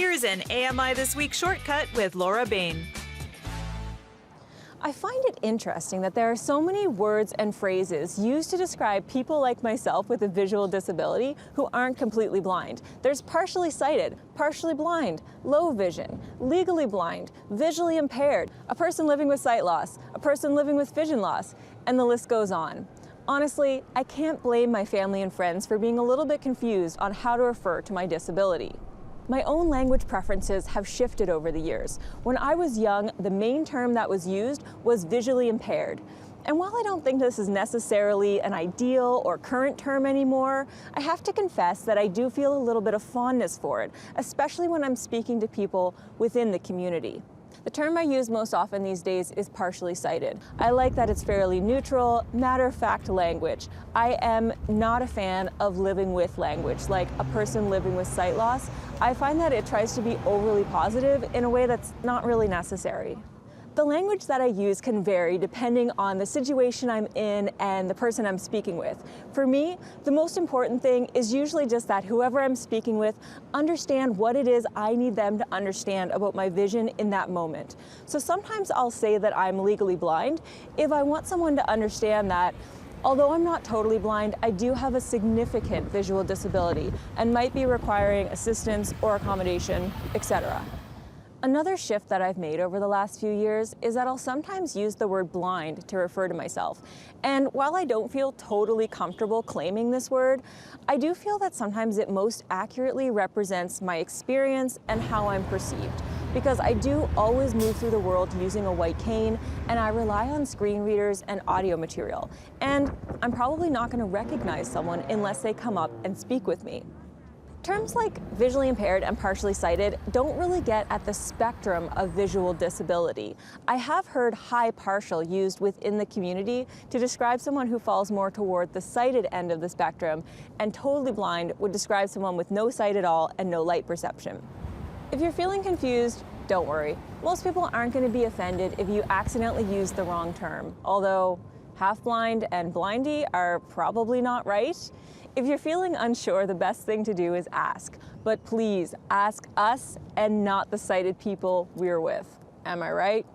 Here's an AMI This Week shortcut with Laura Bain. I find it interesting that there are so many words and phrases used to describe people like myself with a visual disability who aren't completely blind. There's partially sighted, partially blind, low vision, legally blind, visually impaired, a person living with sight loss, a person living with vision loss, and the list goes on. Honestly, I can't blame my family and friends for being a little bit confused on how to refer to my disability. My own language preferences have shifted over the years. When I was young, the main term that was used was visually impaired. And while I don't think this is necessarily an ideal or current term anymore, I have to confess that I do feel a little bit of fondness for it, especially when I'm speaking to people within the community. The term I use most often these days is partially sighted. I like that it's fairly neutral, matter-of-fact language. I am not a fan of living with language, like a person living with sight loss. I find that it tries to be overly positive in a way that's not really necessary. The language that I use can vary depending on the situation I'm in and the person I'm speaking with. For me, the most important thing is usually just that whoever I'm speaking with understand what it is I need them to understand about my vision in that moment. So sometimes I'll say that I'm legally blind if I want someone to understand that although I'm not totally blind, I do have a significant visual disability and might be requiring assistance or accommodation, etc. Another shift that I've made over the last few years is that I'll sometimes use the word blind to refer to myself. And while I don't feel totally comfortable claiming this word, I do feel that sometimes it most accurately represents my experience and how I'm perceived. Because I do always move through the world using a white cane, and I rely on screen readers and audio material. And I'm probably not going to recognize someone unless they come up and speak with me. Terms like visually impaired and partially sighted don't really get at the spectrum of visual disability. I have heard high partial used within the community to describe someone who falls more toward the sighted end of the spectrum, and totally blind would describe someone with no sight at all and no light perception. If you're feeling confused, don't worry. Most people aren't going to be offended if you accidentally use the wrong term, although half-blind and blindy are probably not right. If you're feeling unsure, the best thing to do is ask. But please ask us and not the sighted people we're with. Am I right?